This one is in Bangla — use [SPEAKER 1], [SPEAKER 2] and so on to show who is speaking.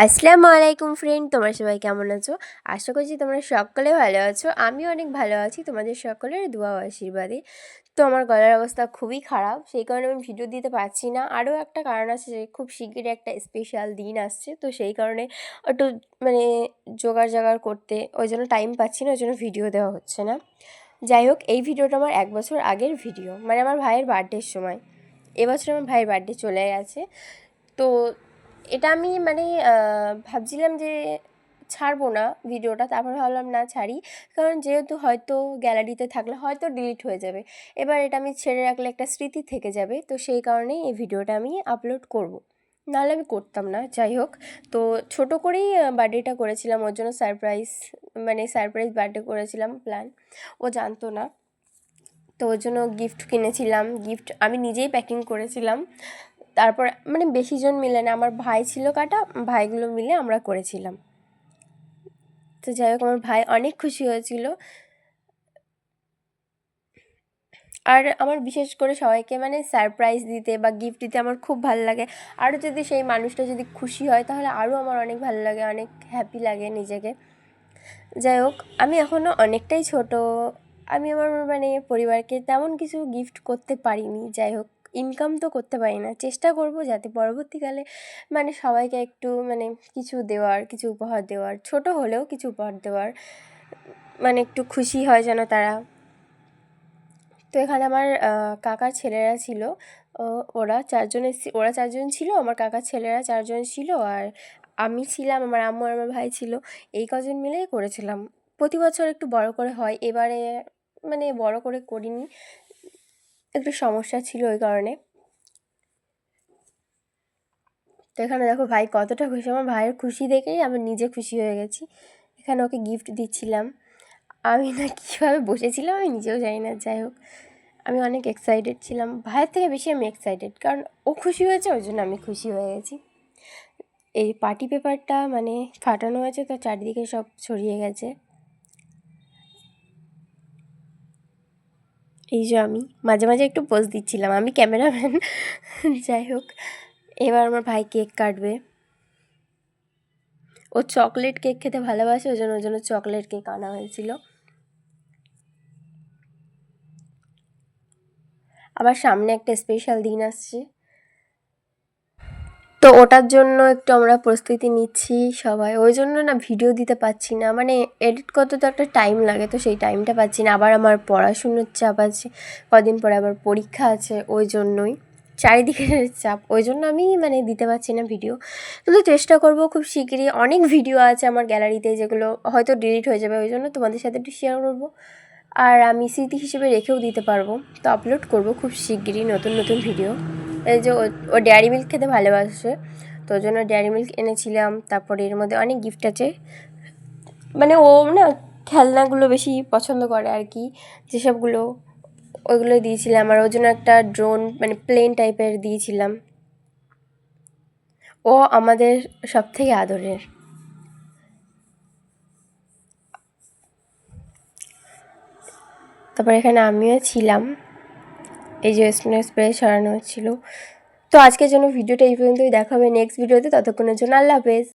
[SPEAKER 1] আসসালামু আলাইকুম ফ্রেন্ড, তোমরা সবাই কেমন আছো? আশা করছি তোমরা সকলে ভালো আছো। আমিও অনেক ভালো আছি তোমাদের সকলের দোয়া ও আশীর্বাদে। তো আমার গলার অবস্থা খুবই খারাপ, সেই কারণে আমি ভিডিও দিতে পারছি না। আরও একটা কারণ আছে যে খুব শিগগিরই একটা স্পেশাল দিন আসছে, তো সেই কারণে একটু মানে জোগাড় করতে ওই জন্য টাইম পাচ্ছি না, ওই জন্য ভিডিও দেওয়া হচ্ছে না। যাই হোক, এই ভিডিওটা আমার 1 বছর আগের ভিডিও, মানে আমার ভাইয়ের বার্থডের সময়। এবছর আমার ভাইয়ের বার্থডে চলে গেছে, তো এটা আমি মানে ভাবছিলাম যে ছাড়বো না ভিডিওটা, তারপর ভাবলাম না ছাড়ি, কারণ যেহেতু হয়তো গ্যালারিতে থাকলে হয়তো ডিলিট হয়ে যাবে। এবার এটা আমি ছেড়ে রাখলে একটা স্মৃতি থেকে যাবে, তো সেই কারণেই এই ভিডিওটা আমি আপলোড করব, নাহলে আমি করতাম না। যাই হোক, তো ছোটো করেই বার্থডেটা করেছিলাম, ওর জন্য সারপ্রাইজ বার্থডে করেছিলাম প্ল্যান। ও জানতো না, তো ওর জন্য গিফট কিনেছিলাম, গিফট আমি নিজেই প্যাকিং করেছিলাম। তারপর মানে বেশিজন মিলে না, আমার ভাই ছিল কাটা, ভাইগুলো মিলে আমরা করেছিলাম। তো যাই হোক, আমার ভাই অনেক খুশি হয়েছিল। আর আমার বিশেষ করে সবাইকে মানে সারপ্রাইজ দিতে বা গিফট দিতে আমার খুব ভালো লাগে। আরও যদি সেই মানুষটা যদি খুশি হয় তাহলে আরও আমার অনেক ভালো লাগে, অনেক হ্যাপি লাগে নিজেকে। যাই হোক, আমি এখনও অনেকটাই ছোট, আমি আমার মানে পরিবারকে তেমন কিছু গিফট করতে পারিনি। যাই হোক, ইনকাম তো করতে পারি না, চেষ্টা করব যাতে পরবর্তীকালে মানে সবাইকে একটু মানে কিছু দেওয়ার, কিছু উপহার দেওয়ার, ছোট হলেও কিছু উপহার দেওয়ার, মানে একটু খুশি হয় যেন তারা। তো এখানে আমার কাকার ছেলেরা ছিল, ওরা চারজন ছিল, আমার কাকার ছেলেরা 4জন ছিল, আর আমি ছিলাম, আমার আম্মু আর আমার ভাই ছিল। এই কজন মিলেই করেছিলাম। প্রতি বছর একটু বড় করে হয়, এবারে মানে বড় করে করিনি, একটু সমস্যা ছিল ওই কারণে। তো এখানে দেখো ভাই কতটা খুশি, আমার ভাইয়ের খুশি দেখেই আমি নিজে খুশি হয়ে গেছি। এখানে ওকে গিফট দিচ্ছিলাম, আমি না কীভাবে বসেছিলাম আমি নিজেও জানি না। যাই হোক, আমি অনেক এক্সাইটেড ছিলাম, ভাইয়ের থেকে বেশি আমি এক্সাইটেড, কারণ ও খুশি হয়েছে, ওই জন্য আমি খুশি হয়ে গেছি। এই পার্টি পেপারটা মানে ফাটানো হয়েছে, তো চারিদিকে সব ছড়িয়ে গেছে। এই যে আমি মাঝে মাঝে একটু পোজ দিচ্ছিলাম, আমি ক্যামেরাম্যান। যাই হোক, এবার আমার ভাই কেক কাটবে। ও চকলেট কেক খেতে ভালোবাসে, ওই জন্য চকলেট কেক আনা হয়েছিল। আবার সামনে একটা স্পেশাল দিন আসছে, তো ওটার জন্য একটু আমরা প্রস্তুতি নিচ্ছি সবাই, ওই জন্য না ভিডিও দিতে পারছি না, মানে এডিট করতে তো একটা টাইম লাগে, তো সেই টাইমটা পাচ্ছি না। আবার আমার পড়াশুনোর চাপ আছে, কদিন পরে আবার পরীক্ষা আছে, ওই জন্যই চারিদিকে চাপ, ওই জন্য আমি মানে দিতে পারছি না ভিডিও। কিন্তু চেষ্টা করব খুব শিগগিরই। অনেক ভিডিও আছে আমার গ্যালারিতে যেগুলো হয়তো ডিলিট হয়ে যাবে, ওই জন্য তোমাদের সাথে একটু শেয়ার করব, আর আমি স্মৃতি হিসেবে রেখেও দিতে পারবো। তো আপলোড করব খুব শিগগিরই নতুন নতুন ভিডিও। এই যে ও ডেয়ারি মিল্ক খেতে ভালোবাসে, তো ওই জন্য ডেয়ারি মিল্ক এনেছিলাম। তারপরে এর মধ্যে অনেক গিফট আছে, মানে ও না খেলনাগুলো বেশি পছন্দ করে আর কি, যেসবগুলো ওইগুলো দিয়েছিলাম। আর ওর জন্য একটা ড্রোন মানে প্লেন টাইপের দিয়েছিলাম। ও আমাদের সবথেকে আদরের। তারপর এখানে আমিও ছিলাম, এই যে স্প্রে সরানো হচ্ছিল। তো আজকের জন্য ভিডিওটা এই পর্যন্তই, দেখা হবে নেক্সট ভিডিওতে, ততক্ষণের জন্য আল্লাহ হাফেজ।